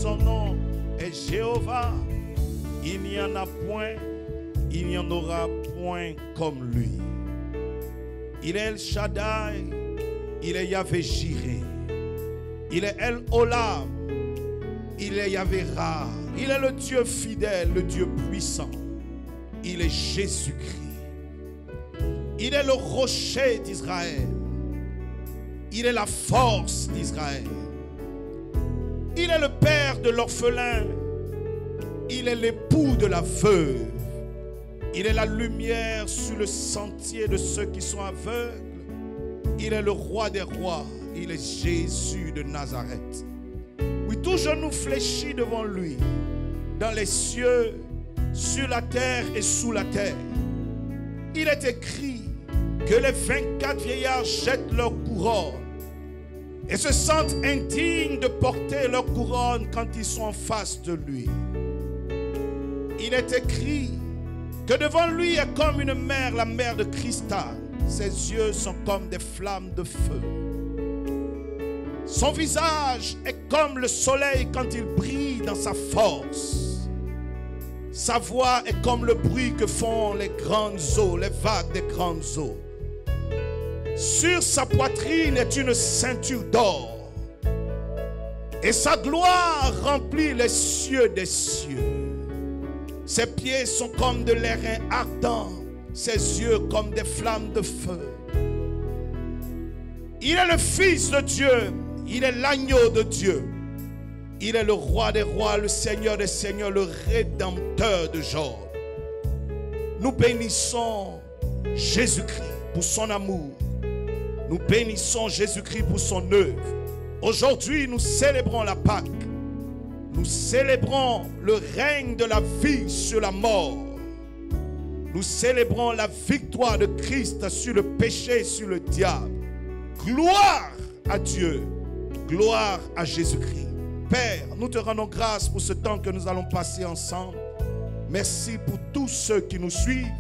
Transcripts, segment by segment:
Son nom est Jéhovah. Il n'y en a point, il n'y en aura point comme lui. Il est El Shaddai, il est Yahvé Jireh, il est El Olam, il est Yahvé Ra, il est le Dieu fidèle, le Dieu puissant. Il est Jésus-Christ. Il est le rocher d'Israël. Il est la force d'Israël. Il est le père de l'orphelin. Il est l'époux de la veuve. Il est la lumière sur le sentier de ceux qui sont aveugles. Il est le roi des rois. Il est Jésus de Nazareth. Oui, tout genou fléchit devant lui, dans les cieux, sur la terre et sous la terre. Il est écrit que les 24 vieillards jettent leur couronne et se sentent indignes de porter leur couronne quand ils sont en face de lui. Il est écrit que devant lui est comme une mer, la mer de cristal. Ses yeux sont comme des flammes de feu. Son visage est comme le soleil quand il brille dans sa force. Sa voix est comme le bruit que font les grandes eaux, les vagues des grandes eaux. Sur sa poitrine est une ceinture d'or. Et sa gloire remplit les cieux des cieux. Ses pieds sont comme de l'airain ardent, ses yeux comme des flammes de feu. Il est le Fils de Dieu, il est l'agneau de Dieu. Il est le roi des rois, le Seigneur des seigneurs, le rédempteur de Job. Nous bénissons Jésus-Christ pour son amour. Nous bénissons Jésus-Christ pour son œuvre. Aujourd'hui, nous célébrons la Pâque. Nous célébrons le règne de la vie sur la mort. Nous célébrons la victoire de Christ sur le péché et sur le diable. Gloire à Dieu. Gloire à Jésus-Christ. Père, nous te rendons grâce pour ce temps que nous allons passer ensemble. Merci pour tous ceux qui nous suivent.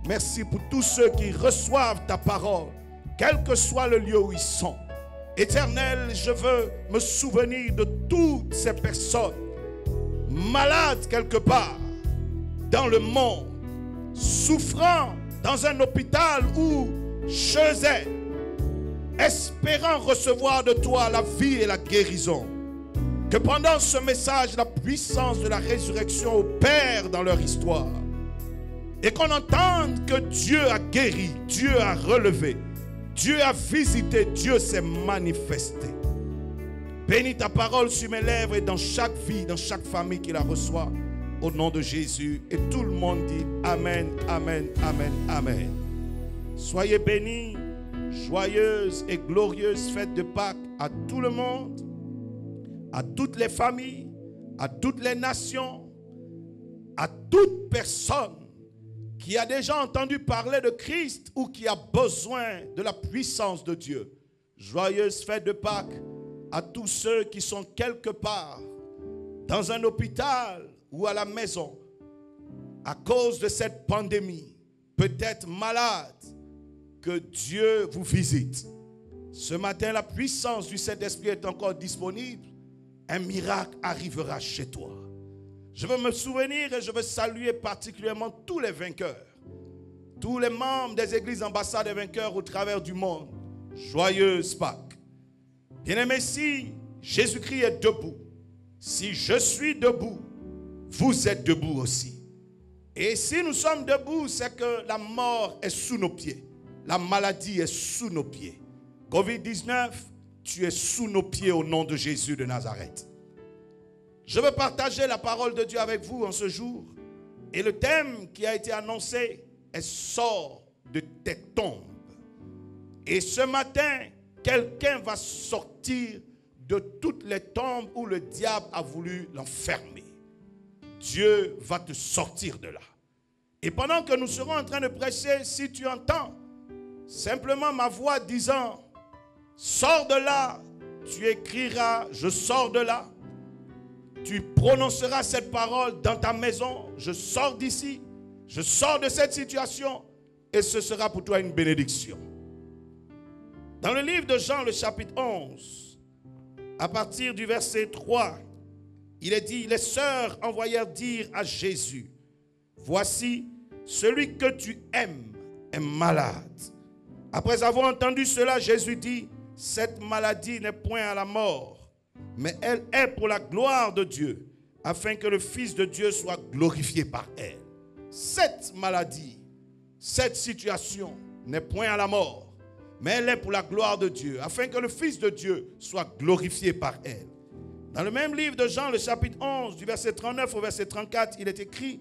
Merci pour tous ceux qui reçoivent ta parole, quel que soit le lieu où ils sont. Éternel, je veux me souvenir de toutes ces personnes malades quelque part dans le monde, souffrant dans un hôpital ou chez elles, espérant recevoir de toi la vie et la guérison. Que pendant ce message, la puissance de la résurrection opère dans leur histoire. Et qu'on entende que Dieu a guéri, Dieu a relevé, Dieu a visité, Dieu s'est manifesté. Bénis ta parole sur mes lèvres et dans chaque vie, dans chaque famille qui la reçoit. Au nom de Jésus. Et tout le monde dit Amen, Amen, Amen, Amen. Soyez bénis, joyeuse et glorieuse fête de Pâques à tout le monde, à toutes les familles, à toutes les nations, à toute personne qui a déjà entendu parler de Christ ou qui a besoin de la puissance de Dieu. Joyeuse fête de Pâques à tous ceux qui sont quelque part dans un hôpital ou à la maison à cause de cette pandémie, peut-être malade, que Dieu vous visite. Ce matin, la puissance du Saint-Esprit est encore disponible. Un miracle arrivera chez toi. Je veux me souvenir et je veux saluer particulièrement tous les vainqueurs, tous les membres des églises ambassades des vainqueurs au travers du monde. Joyeuse Pâques. Bien-aimés, si Jésus-Christ est debout, si je suis debout, vous êtes debout aussi. Et si nous sommes debout, c'est que la mort est sous nos pieds. La maladie est sous nos pieds. Covid-19, tu es sous nos pieds au nom de Jésus de Nazareth. Je veux partager la parole de Dieu avec vous en ce jour. Et le thème qui a été annoncé est « Sors de tes tombes ». Et ce matin, quelqu'un va sortir de toutes les tombes où le diable a voulu l'enfermer. Dieu va te sortir de là. Et pendant que nous serons en train de prêcher, si tu entends simplement ma voix disant « Sors de là », tu écriras « Je sors de là ». Tu prononceras cette parole dans ta maison. Je sors d'ici. Je sors de cette situation. Et ce sera pour toi une bénédiction. Dans le livre de Jean, le chapitre 11, à partir du verset 3, il est dit, les sœurs envoyèrent dire à Jésus, voici, celui que tu aimes est malade. Après avoir entendu cela, Jésus dit, cette maladie n'est point à la mort, mais elle est pour la gloire de Dieu, afin que le Fils de Dieu soit glorifié par elle. Cette maladie, cette situation n'est point à la mort, mais elle est pour la gloire de Dieu, afin que le Fils de Dieu soit glorifié par elle. Dans le même livre de Jean, le chapitre 11, du verset 39 au verset 34, il est écrit,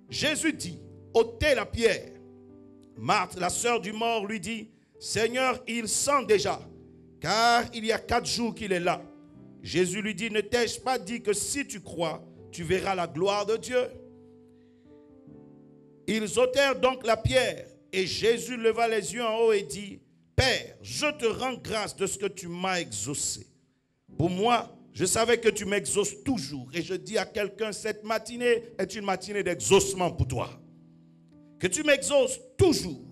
Jésus dit, ôtez la pierre. Marthe, la sœur du mort, lui dit, Seigneur, il sent déjà, car il y a 4 jours qu'il est là. Jésus lui dit, ne t'ai-je pas dit que si tu crois, tu verras la gloire de Dieu? Ils ôtèrent donc la pierre, et Jésus leva les yeux en haut et dit, Père, je te rends grâce de ce que tu m'as exaucé. Pour moi, je savais que tu m'exauces toujours, et je dis à quelqu'un, cette matinée est une matinée d'exaucement pour toi. Que tu m'exauces toujours.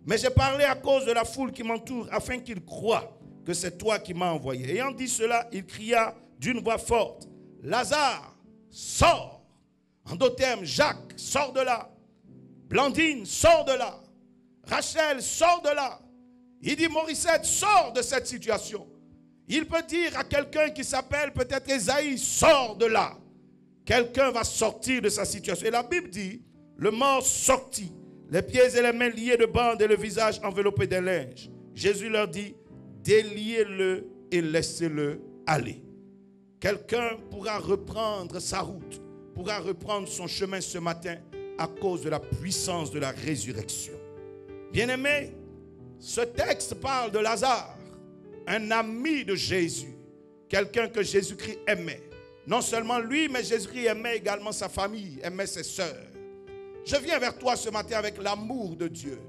Mais j'ai parlé à cause de la foule qui m'entoure, afin qu'ils croient que c'est toi qui m'as envoyé. Ayant dit cela, il cria d'une voix forte, Lazare, sors. En d'autres termes, Jacques, sors de là. Blandine, sors de là. Rachel, sors de là. Il dit, Morissette, sors de cette situation. Il peut dire à quelqu'un qui s'appelle peut-être Esaïe, sors de là. Quelqu'un va sortir de sa situation. Et la Bible dit, le mort sortit, les pieds et les mains liés de bandes et le visage enveloppé d'un linge. Jésus leur dit, déliez-le et laissez-le aller. Quelqu'un pourra reprendre sa route, pourra reprendre son chemin ce matin à cause de la puissance de la résurrection. Bien-aimés, ce texte parle de Lazare, un ami de Jésus, quelqu'un que Jésus-Christ aimait. Non seulement lui, mais Jésus-Christ aimait également sa famille, aimait ses sœurs. Je viens vers toi ce matin avec l'amour de Dieu,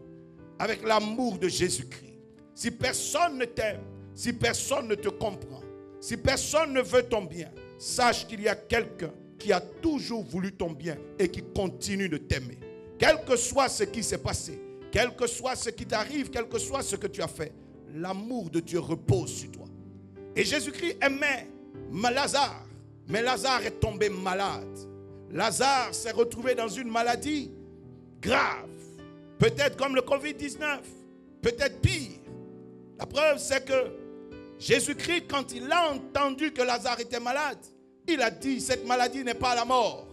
avec l'amour de Jésus-Christ. Si personne ne t'aime, si personne ne te comprend, si personne ne veut ton bien, sache qu'il y a quelqu'un qui a toujours voulu ton bien et qui continue de t'aimer. Quel que soit ce qui s'est passé, quel que soit ce qui t'arrive, quel que soit ce que tu as fait, l'amour de Dieu repose sur toi. Et Jésus-Christ aimait Lazare, mais Lazare est tombé malade. Lazare s'est retrouvé dans une maladie grave, peut-être comme le Covid-19, peut-être pire. La preuve, c'est que Jésus-Christ, quand il a entendu que Lazare était malade, il a dit, cette maladie n'est pas la mort.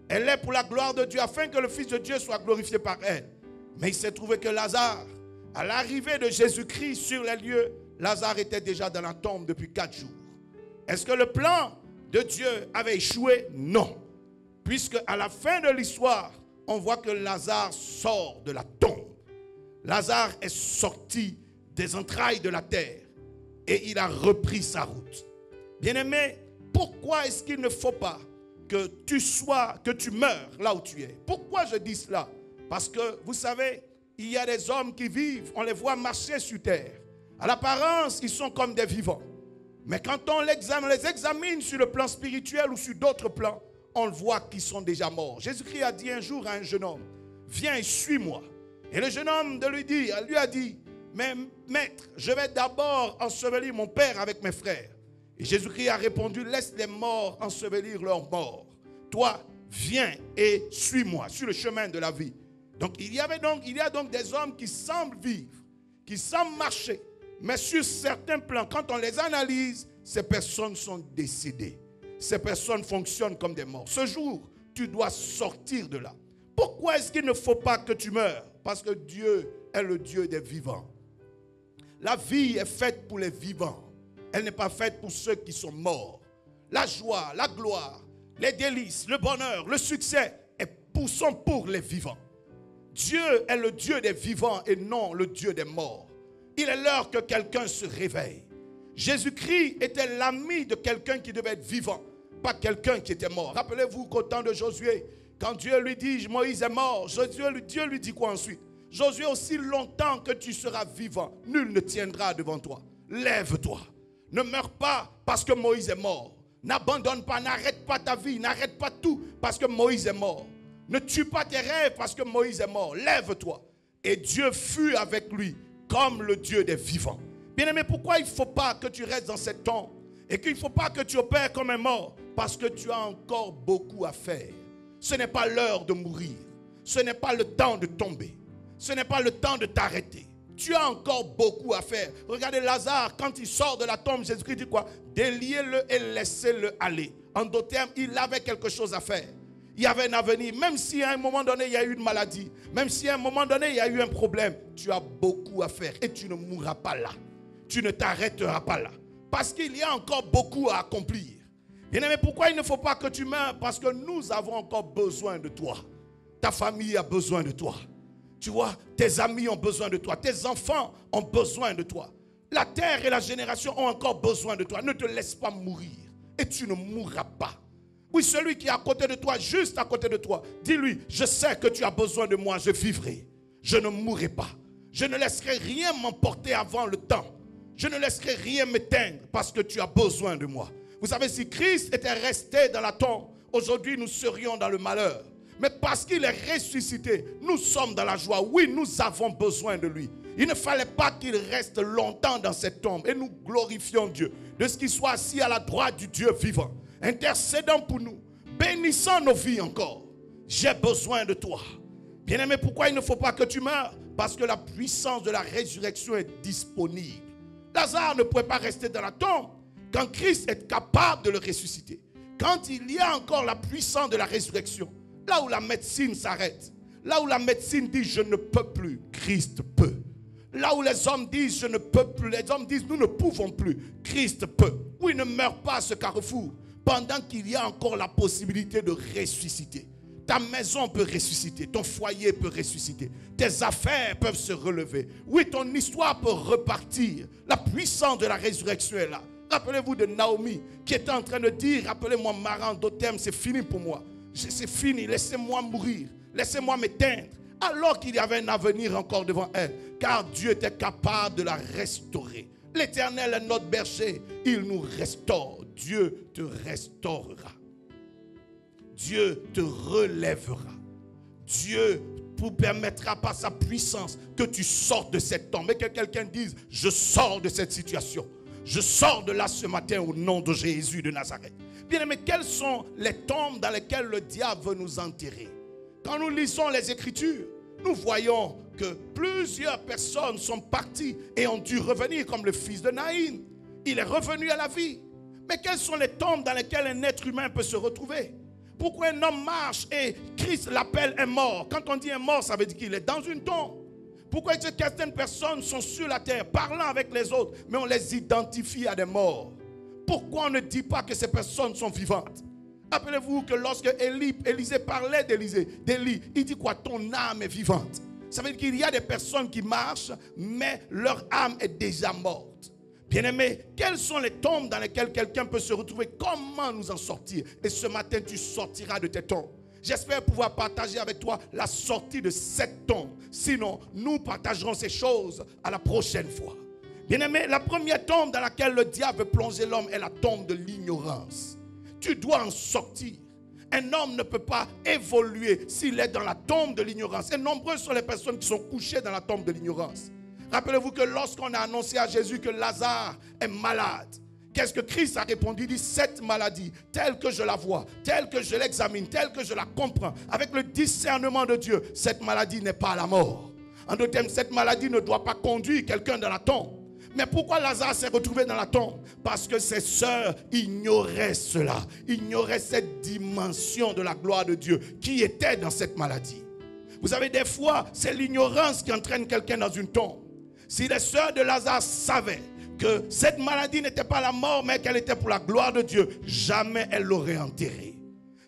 Elle est pour la gloire de Dieu, afin que le Fils de Dieu soit glorifié par elle. Mais il s'est trouvé que Lazare, à l'arrivée de Jésus-Christ sur les lieux, Lazare était déjà dans la tombe depuis 4 jours. Est-ce que le plan de Dieu avait échoué? Non. Puisque à la fin de l'histoire, on voit que Lazare sort de la tombe. Lazare est sorti des entrailles de la terre et il a repris sa route. Bien-aimé, pourquoi est-ce qu'il ne faut pas que tu meurs là où tu es? Pourquoi je dis cela? Parce que, vous savez, il y a des hommes qui vivent, on les voit marcher sur terre. À l'apparence, ils sont comme des vivants. Mais quand on les examine sur le plan spirituel ou sur d'autres plans, on le voit qu'ils sont déjà morts. Jésus-Christ a dit un jour à un jeune homme, viens et suis-moi. Et le jeune homme lui a dit, mais maître, je vais d'abord ensevelir mon père avec mes frères. Et Jésus-Christ a répondu, laisse les morts ensevelir leurs morts. Toi, viens et suis-moi sur le chemin de la vie. Donc il y a donc des hommes qui semblent vivre, qui semblent marcher, mais sur certains plans, quand on les analyse, ces personnes sont décédées. Ces personnes fonctionnent comme des morts. Ce jour, tu dois sortir de là. Pourquoi est-ce qu'il ne faut pas que tu meurs? Parce que Dieu est le Dieu des vivants. La vie est faite pour les vivants. Elle n'est pas faite pour ceux qui sont morts. La joie, la gloire, les délices, le bonheur, le succès sont pour les vivants. Dieu est le Dieu des vivants et non le Dieu des morts. Il est l'heure que quelqu'un se réveille. Jésus-Christ était l'ami de quelqu'un qui devait être vivant, pas quelqu'un qui était mort. Rappelez-vous qu'au temps de Josué, quand Dieu lui dit Moïse est mort, Dieu lui dit quoi ensuite? Josué, aussi longtemps que tu seras vivant, nul ne tiendra devant toi. Lève-toi. Ne meurs pas parce que Moïse est mort. N'abandonne pas, n'arrête pas ta vie, n'arrête pas tout parce que Moïse est mort. Ne tue pas tes rêves parce que Moïse est mort. Lève-toi. Et Dieu fut avec lui comme le Dieu des vivants. Bien-aimé, pourquoi il ne faut pas que tu restes dans cette tombe Et qu'il ne faut pas que tu opères comme un mort parce que tu as encore beaucoup à faire. Ce n'est pas l'heure de mourir. Ce n'est pas le temps de tomber. Ce n'est pas le temps de t'arrêter. Tu as encore beaucoup à faire. Regardez Lazare, quand il sort de la tombe, Jésus-Christ dit quoi? Déliez-le et laissez-le aller. En d'autres termes, il avait quelque chose à faire. Il y avait un avenir. Même si à un moment donné, il y a eu une maladie. Même si à un moment donné, il y a eu un problème. Tu as beaucoup à faire et tu ne mourras pas là. Tu ne t'arrêteras pas là. Parce qu'il y a encore beaucoup à accomplir. Bien-aimé, pourquoi il ne faut pas que tu meures? Parce que nous avons encore besoin de toi. Ta famille a besoin de toi. Tu vois, tes amis ont besoin de toi. Tes enfants ont besoin de toi. La terre et la génération ont encore besoin de toi. Ne te laisse pas mourir. Et tu ne mourras pas. Oui, celui qui est à côté de toi, juste à côté de toi, dis-lui, je sais que tu as besoin de moi, je vivrai. Je ne mourrai pas. Je ne laisserai rien m'emporter avant le temps. Je ne laisserai rien m'éteindre parce que tu as besoin de moi. Vous savez, si Christ était resté dans la tombe, aujourd'hui nous serions dans le malheur. Mais parce qu'il est ressuscité, nous sommes dans la joie. Oui, nous avons besoin de lui. Il ne fallait pas qu'il reste longtemps dans cette tombe. Et nous glorifions Dieu de ce qu'il soit assis à la droite du Dieu vivant, intercédant pour nous, bénissant nos vies encore. J'ai besoin de toi. Bien-aimé, pourquoi il ne faut pas que tu meurs? Parce que la puissance de la résurrection est disponible. Lazare ne pouvait pas rester dans la tombe quand Christ est capable de le ressusciter. Quand il y a encore la puissance de la résurrection, là où la médecine s'arrête, là où la médecine dit je ne peux plus, Christ peut. Là où les hommes disent je ne peux plus, les hommes disent nous ne pouvons plus, Christ peut. Oui, ne meurs pas à ce carrefour pendant qu'il y a encore la possibilité de ressusciter. Ta maison peut ressusciter, ton foyer peut ressusciter, tes affaires peuvent se relever. Oui, ton histoire peut repartir. La puissance de la résurrection est là. Rappelez-vous de Naomi qui était en train de dire, rappelez-moi Maran, d'autres termes, c'est fini pour moi. C'est fini, laissez-moi mourir, laissez-moi m'éteindre. Alors qu'il y avait un avenir encore devant elle, car Dieu était capable de la restaurer. L'Éternel est notre berger, il nous restaure. Dieu te restaurera. Dieu te relèvera. Dieu vous permettra par sa puissance que tu sortes de cette tombe. Et que quelqu'un dise, je sors de cette situation. Je sors de là ce matin au nom de Jésus de Nazareth. Bien aimé, quelles sont les tombes dans lesquelles le diable veut nous enterrer? Quand nous lisons les Écritures, nous voyons que plusieurs personnes sont parties et ont dû revenir, comme le fils de Naïm. Il est revenu à la vie. Mais quelles sont les tombes dans lesquelles un être humain peut se retrouver? Pourquoi un homme marche et Christ l'appelle un mort? Quand on dit un mort, ça veut dire qu'il est dans une tombe. Pourquoi certaines personnes sont sur la terre, parlant avec les autres, mais on les identifie à des morts? Pourquoi on ne dit pas que ces personnes sont vivantes? Rappelez-vous que lorsque Élisée parlait d'Élie, il dit quoi? Ton âme est vivante. Ça veut dire qu'il y a des personnes qui marchent, mais leur âme est déjà morte. Bien-aimé, quelles sont les tombes dans lesquelles quelqu'un peut se retrouver? Comment nous en sortir? Et ce matin, tu sortiras de tes tombes. J'espère pouvoir partager avec toi la sortie de cette tombe. Sinon, nous partagerons ces choses à la prochaine fois. Bien-aimé, la première tombe dans laquelle le diable veut plonger l'homme est la tombe de l'ignorance. Tu dois en sortir. Un homme ne peut pas évoluer s'il est dans la tombe de l'ignorance. Et nombreuses sont les personnes qui sont couchées dans la tombe de l'ignorance. Rappelez-vous que lorsqu'on a annoncé à Jésus que Lazare est malade, qu'est-ce que Christ a répondu? Il dit, cette maladie, telle que je la vois, telle que je l'examine, telle que je la comprends, avec le discernement de Dieu, cette maladie n'est pas la mort. En d'autres termes, cette maladie ne doit pas conduire quelqu'un dans la tombe. Mais pourquoi Lazare s'est retrouvé dans la tombe? Parce que ses sœurs ignoraient cela, ignoraient cette dimension de la gloire de Dieu qui était dans cette maladie. Vous savez, des fois, c'est l'ignorance qui entraîne quelqu'un dans une tombe. Si les sœurs de Lazare savaient que cette maladie n'était pas la mort, mais qu'elle était pour la gloire de Dieu, jamais elles l'auraient enterrée.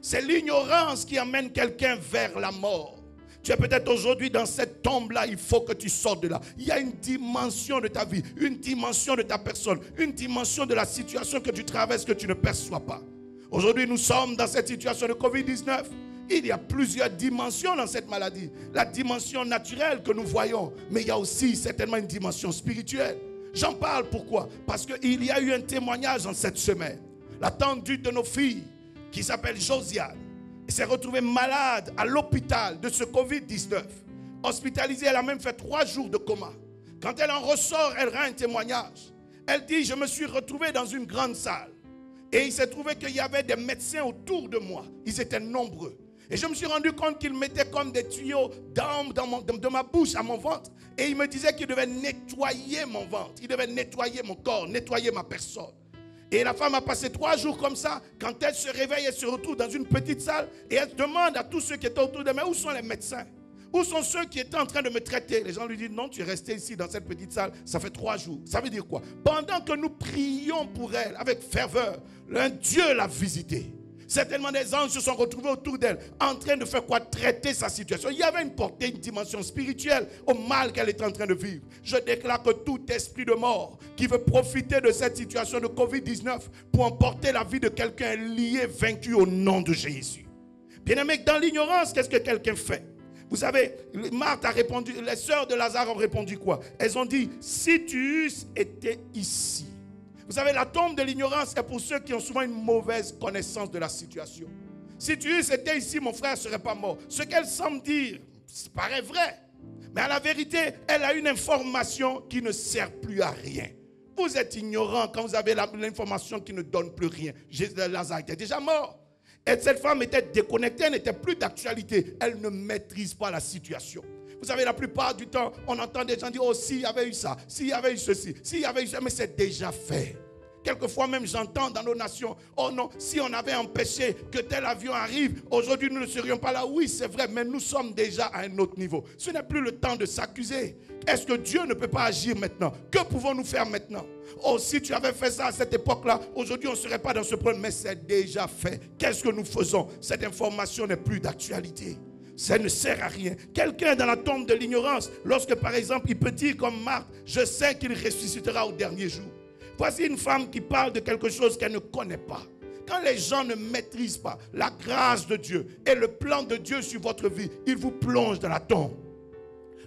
C'est l'ignorance qui amène quelqu'un vers la mort. Tu es peut-être aujourd'hui dans cette tombe-là, il faut que tu sortes de là. Il y a une dimension de ta vie, une dimension de ta personne, une dimension de la situation que tu traverses que tu ne perçois pas. Aujourd'hui, nous sommes dans cette situation de Covid-19. Il y a plusieurs dimensions dans cette maladie. La dimension naturelle que nous voyons, mais il y a aussi certainement une dimension spirituelle. J'en parle pourquoi? Parce qu'il y a eu un témoignage en cette semaine. La tante d'une de nos filles, qui s'appelle Josiane, s'est retrouvée malade à l'hôpital de ce Covid-19. Hospitalisée, elle a même fait 3 jours de coma. Quand elle en ressort, elle rend un témoignage. Elle dit, je me suis retrouvée dans une grande salle. Et il s'est trouvé qu'il y avait des médecins autour de moi. Ils étaient nombreux. Et je me suis rendu compte qu'ils mettaient comme des tuyaux de ma bouche à mon ventre. Et ils me disaient qu'ils devaient nettoyer mon ventre. Ils devaient nettoyer mon corps, nettoyer ma personne. Et la femme a passé 3 jours comme ça. Quand elle se réveille, elle se retrouve dans une petite salle. Et elle demande à tous ceux qui étaient autour d'elle, mais où sont les médecins? Où sont ceux qui étaient en train de me traiter? Les gens lui disent, non, tu es resté ici dans cette petite salle, ça fait 3 jours. Ça veut dire quoi? Pendant que nous prions pour elle avec ferveur, un Dieu l'a visitée. Certainement des anges se sont retrouvés autour d'elle, en train de faire quoi? Traiter sa situation. Il y avait une portée, une dimension spirituelle au mal qu'elle était en train de vivre. Je déclare que tout esprit de mort qui veut profiter de cette situation de Covid-19 pour emporter la vie de quelqu'un est lié, vaincu au nom de Jésus. Bien-aimé, dans l'ignorance, qu'est-ce que quelqu'un fait? Vous savez, Marthe a répondu, les sœurs de Lazare ont répondu quoi? Elles ont dit, si tu eusses été ici. Vous savez, la tombe de l'ignorance est pour ceux qui ont souvent une mauvaise connaissance de la situation. Si tu eusses été ici, mon frère ne serait pas mort. Ce qu'elle semble dire, ça paraît vrai. Mais à la vérité, elle a une information qui ne sert plus à rien. Vous êtes ignorant quand vous avez l'information qui ne donne plus rien. Lazare était déjà mort. Et cette femme était déconnectée, elle n'était plus d'actualité. Elle ne maîtrise pas la situation. Vous savez, la plupart du temps, on entend des gens dire, oh, s'il y avait eu ça, s'il y avait eu ceci, s'il y avait eu ça, mais c'est déjà fait. Quelquefois même, j'entends dans nos nations, oh non, si on avait empêché que tel avion arrive, aujourd'hui nous ne serions pas là. Oui, c'est vrai, mais nous sommes déjà à un autre niveau. Ce n'est plus le temps de s'accuser. Est-ce que Dieu ne peut pas agir maintenant? Que pouvons-nous faire maintenant? Oh, si tu avais fait ça à cette époque-là, aujourd'hui on ne serait pas dans ce problème, mais c'est déjà fait. Qu'est-ce que nous faisons? Cette information n'est plus d'actualité. Ça ne sert à rien. Quelqu'un dans la tombe de l'ignorance, lorsque par exemple il peut dire comme Marthe, je sais qu'il ressuscitera au dernier jour. Voici une femme qui parle de quelque chose qu'elle ne connaît pas. Quand les gens ne maîtrisent pas la grâce de Dieu et le plan de Dieu sur votre vie, ils vous plongent dans la tombe.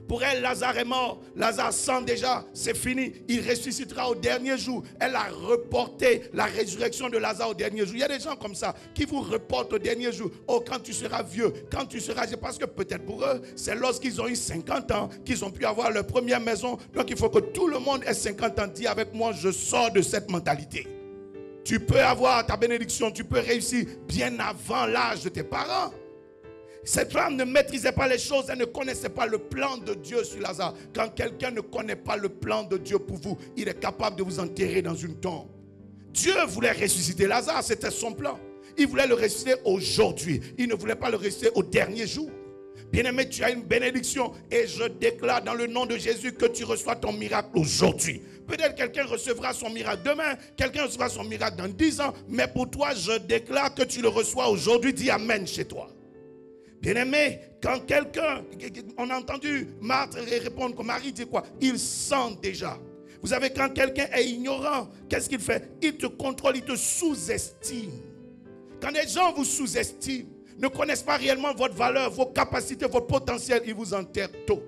Pour elle, Lazare est mort. Lazare sent déjà, c'est fini. Il ressuscitera au dernier jour. Elle a reporté la résurrection de Lazare au dernier jour. Il y a des gens comme ça qui vous reportent au dernier jour. Oh, quand tu seras vieux, quand tu seras... Parce que peut-être pour eux, c'est lorsqu'ils ont eu 50 ans qu'ils ont pu avoir leur première maison. Donc il faut que tout le monde ait 50 ans. Dis avec moi, je sors de cette mentalité. Tu peux avoir ta bénédiction, tu peux réussir bien avant l'âge de tes parents. Cette femme ne maîtrisait pas les choses, elle ne connaissait pas le plan de Dieu sur Lazare. Quand quelqu'un ne connaît pas le plan de Dieu pour vous, il est capable de vous enterrer dans une tombe. Dieu voulait ressusciter Lazare, c'était son plan. Il voulait le ressusciter aujourd'hui. Il ne voulait pas le ressusciter au dernier jour. Bien-aimé, tu as une bénédiction et je déclare dans le nom de Jésus que tu reçois ton miracle aujourd'hui. Peut-être quelqu'un recevra son miracle demain, quelqu'un recevra son miracle dans 10 ans, mais pour toi, je déclare que tu le reçois aujourd'hui. Dis Amen chez toi. Bien-aimé, quand quelqu'un, on a entendu Marthe répondre, comme Marie dit quoi? Il sent déjà. Vous savez, quand quelqu'un est ignorant, qu'est-ce qu'il fait? Il te contrôle, il te sous-estime. Quand les gens vous sous-estiment, ne connaissent pas réellement votre valeur, vos capacités, votre potentiel, ils vous enterrent tôt.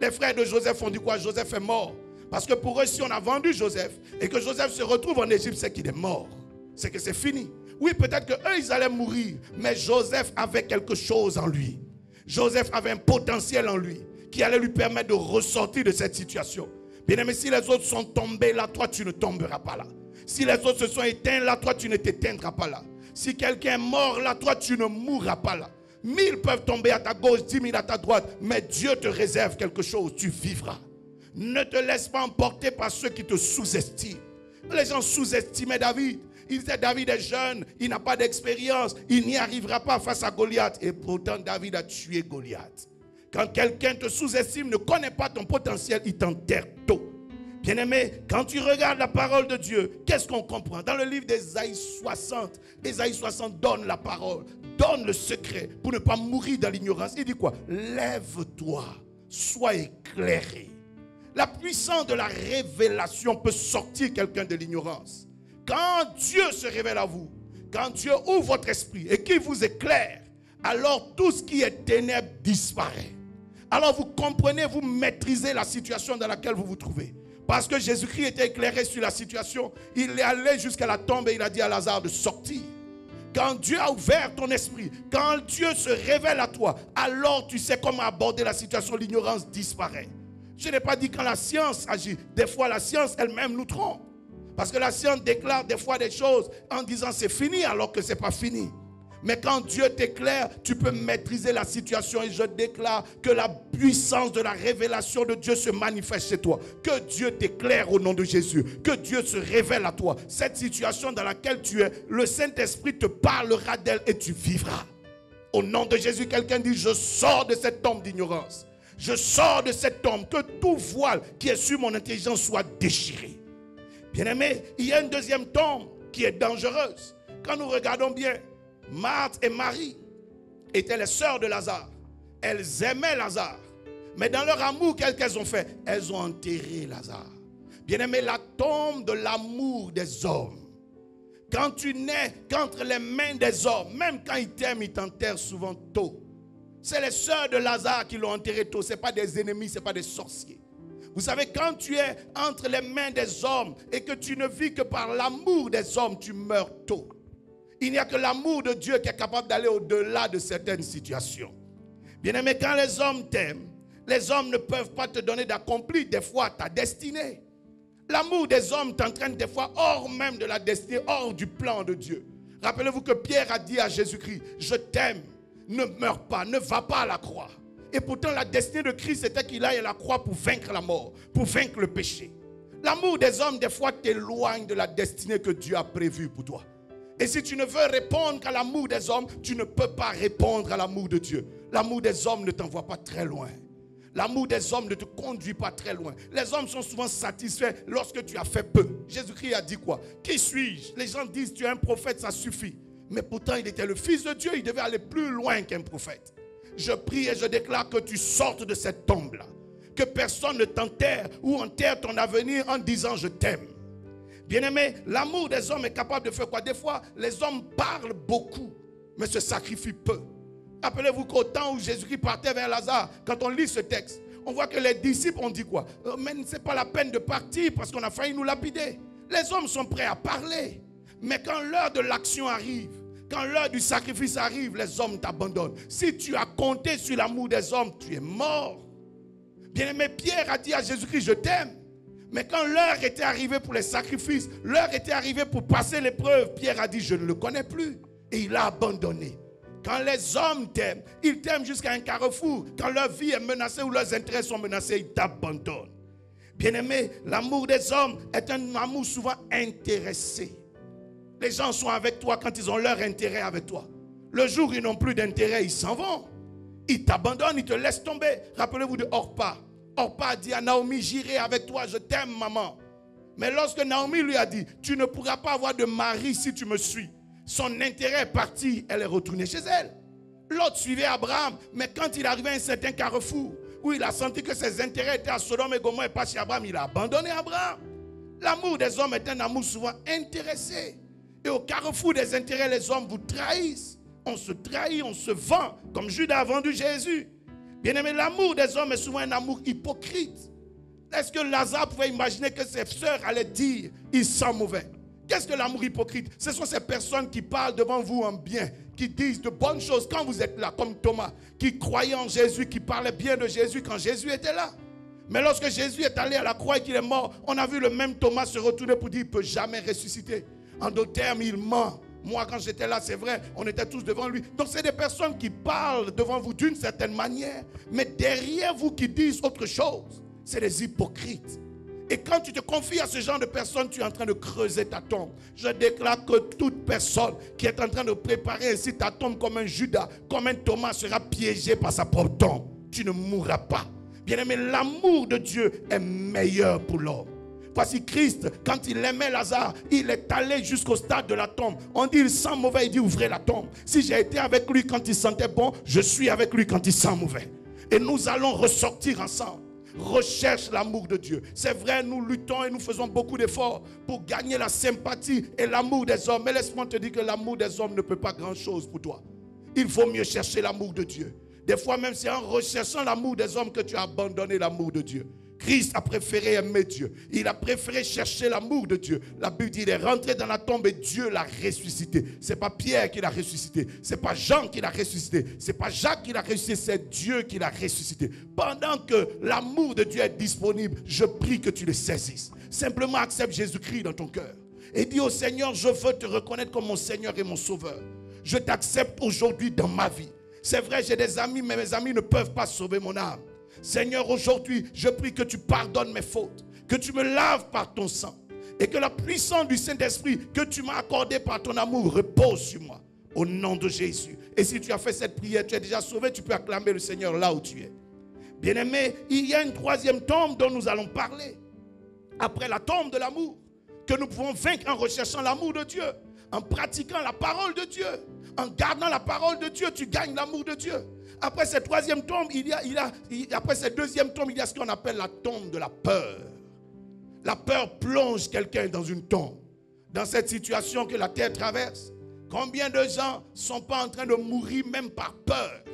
Les frères de Joseph ont dit quoi? Joseph est mort. Parce que pour eux, si on a vendu Joseph et que Joseph se retrouve en Égypte, c'est qu'il est mort. C'est que c'est fini. Oui, peut-être qu'eux, ils allaient mourir. Mais Joseph avait quelque chose en lui. Joseph avait un potentiel en lui qui allait lui permettre de ressortir de cette situation. Bien aimé, si les autres sont tombés là, toi, tu ne tomberas pas là. Si les autres se sont éteints là, toi, tu ne t'éteindras pas là. Si quelqu'un est mort là, toi, tu ne mourras pas là. 1000 peuvent tomber à ta gauche, 10 000 à ta droite. Mais Dieu te réserve quelque chose, tu vivras. Ne te laisse pas emporter par ceux qui te sous-estiment. Les gens sous-estimaient David. Ils disaient David est jeune, il n'a pas d'expérience, il n'y arrivera pas face à Goliath. Et pourtant David a tué Goliath. Quand quelqu'un te sous-estime, ne connaît pas ton potentiel, il t'enterre tôt. Bien-aimé, quand tu regardes la parole de Dieu, qu'est-ce qu'on comprend? Dans le livre d'Ésaïe 60, Ésaïe 60 donne la parole, donne le secret pour ne pas mourir dans l'ignorance. Il dit quoi? Lève-toi, sois éclairé. La puissance de la révélation peut sortir quelqu'un de l'ignorance. Quand Dieu se révèle à vous, quand Dieu ouvre votre esprit et qu'il vous éclaire, alors tout ce qui est ténèbres disparaît. Alors vous comprenez, vous maîtrisez la situation dans laquelle vous vous trouvez. Parce que Jésus-Christ était éclairé sur la situation, il est allé jusqu'à la tombe et il a dit à Lazare de sortir. Quand Dieu a ouvert ton esprit, quand Dieu se révèle à toi, alors tu sais comment aborder la situation, l'ignorance disparaît. Je n'ai pas dit quand la science agit. Des fois la science elle-même nous trompe. Parce que la science déclare des fois des choses en disant c'est fini alors que ce n'est pas fini. Mais quand Dieu t'éclaire, tu peux maîtriser la situation. Et je déclare que la puissance de la révélation de Dieu se manifeste chez toi. Que Dieu t'éclaire au nom de Jésus. Que Dieu se révèle à toi. Cette situation dans laquelle tu es, le Saint-Esprit te parlera d'elle et tu vivras. Au nom de Jésus, quelqu'un dit, je sors de cette tombe d'ignorance. Je sors de cette tombe. Que tout voile qui est sur mon intelligence soit déchiré. Bien-aimé, il y a une deuxième tombe qui est dangereuse. Quand nous regardons bien, Marthe et Marie étaient les sœurs de Lazare. Elles aimaient Lazare. Mais dans leur amour, qu'elles ont fait? Elles ont enterré Lazare. Bien-aimé, la tombe de l'amour des hommes. Quand tu nais qu'entre les mains des hommes, même quand ils t'aiment, ils t'enterrent souvent tôt. C'est les sœurs de Lazare qui l'ont enterré tôt. Ce n'est pas des ennemis, ce n'est pas des sorciers. Vous savez, quand tu es entre les mains des hommes et que tu ne vis que par l'amour des hommes, tu meurs tôt. Il n'y a que l'amour de Dieu qui est capable d'aller au-delà de certaines situations. Bien-aimé, quand les hommes t'aiment, les hommes ne peuvent pas te donner d'accomplir des fois ta destinée. L'amour des hommes t'entraîne des fois hors même de la destinée, hors du plan de Dieu. Rappelez-vous que Pierre a dit à Jésus-Christ, je t'aime, ne meurs pas, ne va pas à la croix. Et pourtant la destinée de Christ c'était qu'il aille à la croix pour vaincre la mort, pour vaincre le péché. L'amour des hommes des fois t'éloigne de la destinée que Dieu a prévue pour toi. Et si tu ne veux répondre qu'à l'amour des hommes, tu ne peux pas répondre à l'amour de Dieu. L'amour des hommes ne t'envoie pas très loin. L'amour des hommes ne te conduit pas très loin. Les hommes sont souvent satisfaits lorsque tu as fait peu. Jésus-Christ a dit quoi? Qui suis-je? Les gens disent tu es un prophète, ça suffit. Mais pourtant il était le Fils de Dieu, il devait aller plus loin qu'un prophète. Je prie et je déclare que tu sortes de cette tombe-là. Que personne ne t'enterre ou enterre ton avenir en disant je t'aime. Bien-aimé, l'amour des hommes est capable de faire quoi? Des fois, les hommes parlent beaucoup, mais se sacrifient peu. Rappelez-vous qu'au temps où Jésus-Christ partait vers Lazare, quand on lit ce texte, on voit que les disciples ont dit quoi? Mais ce n'est pas la peine de partir parce qu'on a failli nous lapider. Les hommes sont prêts à parler. Mais quand l'heure de l'action arrive, quand l'heure du sacrifice arrive, les hommes t'abandonnent. Si tu as compté sur l'amour des hommes, tu es mort. Bien-aimé, Pierre a dit à Jésus-Christ, je t'aime. Mais quand l'heure était arrivée pour les sacrifices, l'heure était arrivée pour passer l'épreuve, Pierre a dit, je ne le connais plus. Et il a abandonné. Quand les hommes t'aiment, ils t'aiment jusqu'à un carrefour. Quand leur vie est menacée ou leurs intérêts sont menacés, ils t'abandonnent. Bien-aimé, l'amour des hommes est un amour souvent intéressé. Les gens sont avec toi quand ils ont leur intérêt avec toi. Le jour où ils n'ont plus d'intérêt, ils s'en vont. Ils t'abandonnent, ils te laissent tomber. Rappelez-vous de Orpa. Orpa a dit à Naomi, j'irai avec toi, je t'aime maman. Mais lorsque Naomi lui a dit, tu ne pourras pas avoir de mari si tu me suis. Son intérêt est parti, elle est retournée chez elle. L'autre suivait Abraham, mais quand il arrivait à un certain carrefour, où il a senti que ses intérêts étaient à Sodome et Gomorrhe et pas chez Abraham, il a abandonné Abraham. L'amour des hommes est un amour souvent intéressé. Et au carrefour des intérêts, les hommes vous trahissent. On se trahit, on se vend, comme Judas a vendu Jésus. Bien-aimé, l'amour des hommes est souvent un amour hypocrite. Est-ce que Lazare pouvait imaginer que ses sœurs allaient dire « il sent mauvais » ? Qu'est-ce que l'amour hypocrite? Ce sont ces personnes qui parlent devant vous en bien, qui disent de bonnes choses quand vous êtes là, comme Thomas, qui croyait en Jésus, qui parlait bien de Jésus quand Jésus était là. Mais lorsque Jésus est allé à la croix et qu'il est mort, on a vu le même Thomas se retourner pour dire qu'il ne peut jamais ressusciter. En d'autres termes, il ment. Moi, quand j'étais là, c'est vrai, on était tous devant lui. Donc, c'est des personnes qui parlent devant vous d'une certaine manière, mais derrière vous qui disent autre chose. C'est des hypocrites. Et quand tu te confies à ce genre de personnes, tu es en train de creuser ta tombe. Je déclare que toute personne qui est en train de préparer ainsi ta tombe comme un Judas, comme un Thomas, sera piégée par sa propre tombe. Tu ne mourras pas. Bien-aimé, l'amour de Dieu est meilleur pour l'homme. Voici Christ, quand il aimait Lazare, il est allé jusqu'au stade de la tombe. On dit il sent mauvais, il dit ouvrez la tombe. Si j'ai été avec lui quand il sentait bon, je suis avec lui quand il sent mauvais. Et nous allons ressortir ensemble. Recherche l'amour de Dieu. C'est vrai, nous luttons et nous faisons beaucoup d'efforts pour gagner la sympathie et l'amour des hommes. Mais laisse-moi te dire que l'amour des hommes ne peut pas grand-chose pour toi. Il faut mieux chercher l'amour de Dieu. Des fois même, c'est en recherchant l'amour des hommes que tu as abandonné l'amour de Dieu. Christ a préféré aimer Dieu. Il a préféré chercher l'amour de Dieu. La Bible dit qu'il est rentré dans la tombe et Dieu l'a ressuscité. Ce n'est pas Pierre qui l'a ressuscité. Ce n'est pas Jean qui l'a ressuscité. Ce n'est pas Jacques qui l'a ressuscité. C'est Dieu qui l'a ressuscité. Pendant que l'amour de Dieu est disponible, je prie que tu le saisisses. Simplement accepte Jésus-Christ dans ton cœur. Et dis au Seigneur, je veux te reconnaître comme mon Seigneur et mon Sauveur. Je t'accepte aujourd'hui dans ma vie. C'est vrai, j'ai des amis, mais mes amis ne peuvent pas sauver mon âme. Seigneur, aujourd'hui, je prie que tu pardonnes mes fautes, que tu me laves par ton sang et que la puissance du Saint-Esprit que tu m'as accordée par ton amour repose sur moi. Au nom de Jésus. Et si tu as fait cette prière, tu es déjà sauvé, tu peux acclamer le Seigneur là où tu es. Bien-aimé, il y a une troisième tombe dont nous allons parler. Après la tombe de l'amour, que nous pouvons vaincre en recherchant l'amour de Dieu, en pratiquant la parole de Dieu, en gardant la parole de Dieu, tu gagnes l'amour de Dieu. Après cette troisième tombe, après cette deuxième tombe, il y a ce qu'on appelle la tombe de la peur. La peur plonge quelqu'un dans une tombe. Dans cette situation que la terre traverse, combien de gens ne sont pas en train de mourir même par peur,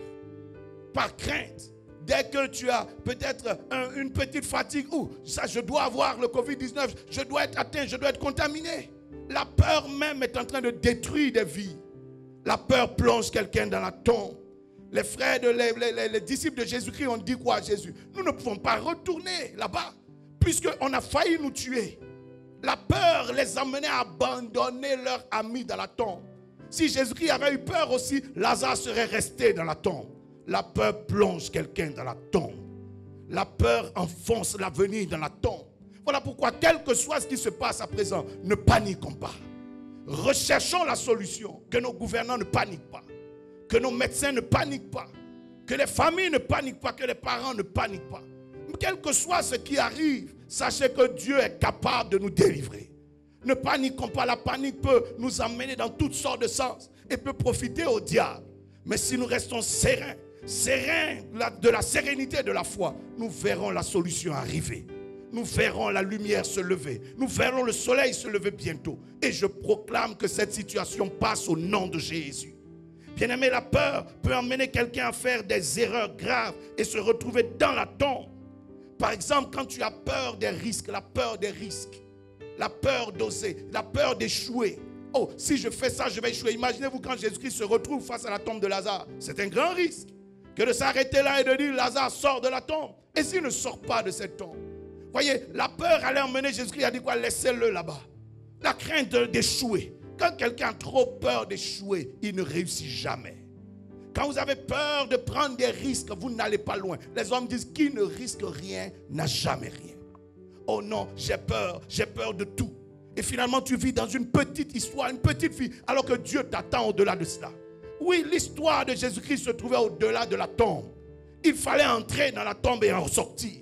par crainte? Dès que tu as peut-être une petite fatigue, ou ça, je dois avoir le Covid-19, je dois être atteint, je dois être contaminé. La peur même est en train de détruire des vies. La peur plonge quelqu'un dans la tombe. Les frères, les disciples de Jésus-Christ ont dit quoi à Jésus? Nous ne pouvons pas retourner là-bas, puisqu'on a failli nous tuer. La peur les amenait à abandonner leurs amis dans la tombe. Si Jésus-Christ avait eu peur aussi, Lazare serait resté dans la tombe. La peur plonge quelqu'un dans la tombe. La peur enfonce l'avenir dans la tombe. Voilà pourquoi, quel que soit ce qui se passe à présent, ne paniquons pas. Recherchons la solution. Que nos gouvernants ne paniquent pas. Que nos médecins ne paniquent pas. Que les familles ne paniquent pas. Que les parents ne paniquent pas. Quel que soit ce qui arrive, sachez que Dieu est capable de nous délivrer. Ne paniquons pas. La panique peut nous emmener dans toutes sortes de sens et peut profiter au diable. Mais si nous restons sereins de la sérénité de la foi, nous verrons la solution arriver. Nous verrons la lumière se lever. Nous verrons le soleil se lever bientôt. Et je proclame que cette situation passe au nom de Jésus. Bien-aimé, la peur peut emmener quelqu'un à faire des erreurs graves et se retrouver dans la tombe. Par exemple, quand tu as peur des risques, la peur des risques, la peur d'oser, la peur d'échouer. Oh, si je fais ça, je vais échouer. Imaginez-vous quand Jésus-Christ se retrouve face à la tombe de Lazare. C'est un grand risque que de s'arrêter là et de dire Lazare sort de la tombe. Et s'il ne sort pas de cette tombe? Voyez, la peur allait emmener Jésus-Christ à dire quoi? Laissez-le là-bas. La crainte d'échouer. Quand quelqu'un a trop peur d'échouer, il ne réussit jamais. Quand vous avez peur de prendre des risques, vous n'allez pas loin. Les hommes disent qui ne risque rien n'a jamais rien. Oh non, j'ai peur de tout. Et finalement, tu vis dans une petite histoire, une petite vie, alors que Dieu t'attend au-delà de cela. Oui, l'histoire de Jésus-Christ se trouvait au-delà de la tombe. Il fallait entrer dans la tombe et en sortir.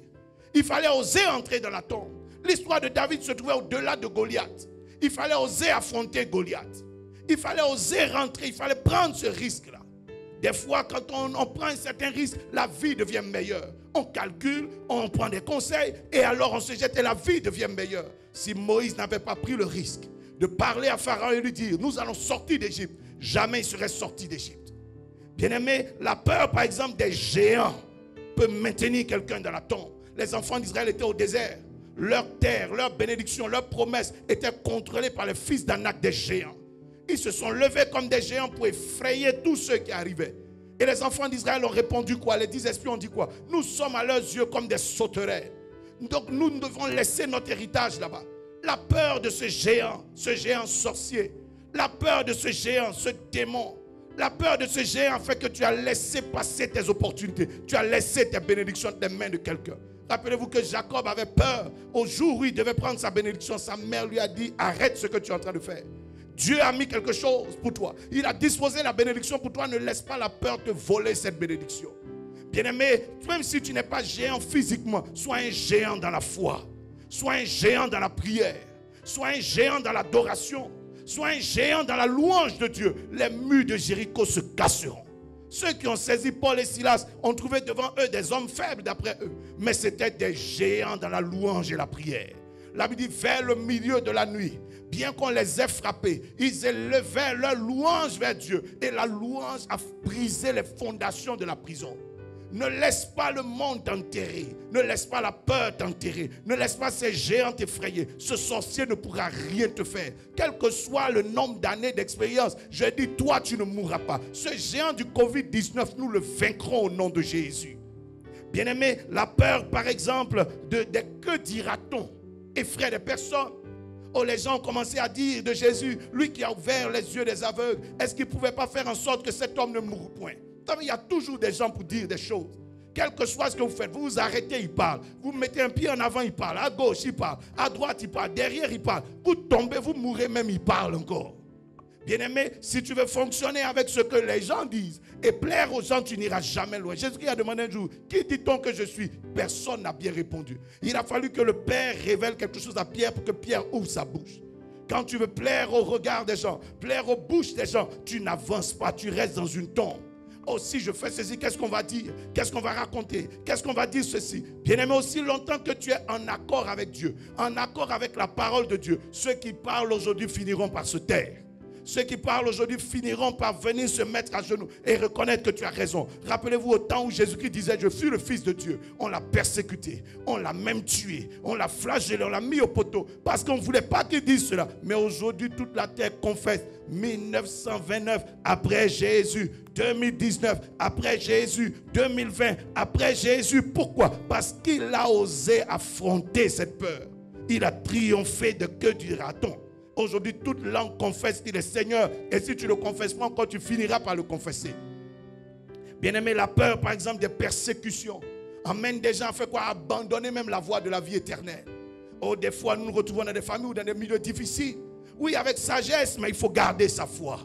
Il fallait oser entrer dans la tombe. L'histoire de David se trouvait au-delà de Goliath. Il fallait oser affronter Goliath. Il fallait oser rentrer, il fallait prendre ce risque-là. Des fois, quand on prend un certain risque, la vie devient meilleure. On calcule, on prend des conseils et alors on se jette et la vie devient meilleure. Si Moïse n'avait pas pris le risque de parler à Pharaon et lui dire « Nous allons sortir d'Égypte », jamais il serait sorti d'Égypte. Bien-aimé, la peur, par exemple, des géants peut maintenir quelqu'un dans la tombe. Les enfants d'Israël étaient au désert. Leur terre, leur bénédiction, leur promesse étaient contrôlées par les fils d'Anak, des géants. Ils se sont levés comme des géants pour effrayer tous ceux qui arrivaient. Et les enfants d'Israël ont répondu quoi? Les 10 espions ont dit quoi? Nous sommes à leurs yeux comme des sauterelles. Donc nous devons laisser notre héritage là-bas. La peur de ce géant sorcier, la peur de ce géant, ce démon, la peur de ce géant fait que tu as laissé passer tes opportunités. Tu as laissé tes bénédictions des mains de quelqu'un. Rappelez-vous que Jacob avait peur. Au jour où il devait prendre sa bénédiction, sa mère lui a dit, arrête ce que tu es en train de faire. Dieu a mis quelque chose pour toi. Il a disposé la bénédiction pour toi. Ne laisse pas la peur te voler cette bénédiction. Bien-aimé, même si tu n'es pas géant physiquement, sois un géant dans la foi. Sois un géant dans la prière. Sois un géant dans l'adoration. Sois un géant dans la louange de Dieu. Les murs de Jéricho se casseront. Ceux qui ont saisi Paul et Silas ont trouvé devant eux des hommes faibles d'après eux. Mais c'était des géants dans la louange et la prière. La Bible dit, vers le milieu de la nuit, bien qu'on les ait frappés, ils élevaient leur louange vers Dieu. Et la louange a brisé les fondations de la prison. Ne laisse pas le monde t'enterrer. Ne laisse pas la peur t'enterrer. Ne laisse pas ces géants t'effrayer. Ce sorcier ne pourra rien te faire. Quel que soit le nombre d'années d'expérience, je dis, toi, tu ne mourras pas. Ce géant du Covid-19, nous le vaincrons au nom de Jésus. Bien-aimé, la peur, par exemple, de que dira-t-on, effraie des personnes. Oh, les gens ont commencé à dire de Jésus, lui qui a ouvert les yeux des aveugles, est-ce qu'il ne pouvait pas faire en sorte que cet homme ne mourre point? Il y a toujours des gens pour dire des choses. Quel que soit ce que vous faites, vous vous arrêtez, il parle. Vous mettez un pied en avant, il parle. À gauche, il parle. À droite, il parle. Derrière, il parle. Vous tombez, vous mourrez même, il parle encore. Bien-aimé, si tu veux fonctionner avec ce que les gens disent et plaire aux gens, tu n'iras jamais loin. Jésus-Christ a demandé un jour, qui dit-on que je suis? Personne n'a bien répondu. Il a fallu que le Père révèle quelque chose à Pierre pour que Pierre ouvre sa bouche. Quand tu veux plaire au regard des gens, plaire aux bouches des gens, tu n'avances pas, tu restes dans une tombe. Oh, si je fais ceci, qu'est-ce qu'on va dire? Qu'est-ce qu'on va raconter? Qu'est-ce qu'on va dire ceci? Bien-aimé, aussi longtemps que tu es en accord avec Dieu, en accord avec la parole de Dieu, ceux qui parlent aujourd'hui finiront par se taire. Ceux qui parlent aujourd'hui finiront par venir se mettre à genoux et reconnaître que tu as raison. Rappelez-vous au temps où Jésus-Christ disait, je suis le Fils de Dieu. On l'a persécuté, on l'a même tué, on l'a flagellé, on l'a mis au poteau parce qu'on ne voulait pas qu'il dise cela. Mais aujourd'hui, toute la terre confesse. 1929 après Jésus, 2019 après Jésus, 2020 après Jésus. Pourquoi? Parce qu'il a osé affronter cette peur. Il a triomphé de que dira-t-on? Aujourd'hui, toute langue confesse qu'il est Seigneur. Et si tu ne le confesses pas encore, tu finiras par le confesser. Bien-aimé, la peur, par exemple, des persécutions, emmène des gens à faire quoi? À abandonner même la voie de la vie éternelle. Oh, des fois, nous nous retrouvons dans des familles ou dans des milieux difficiles. Oui, avec sagesse, mais il faut garder sa foi.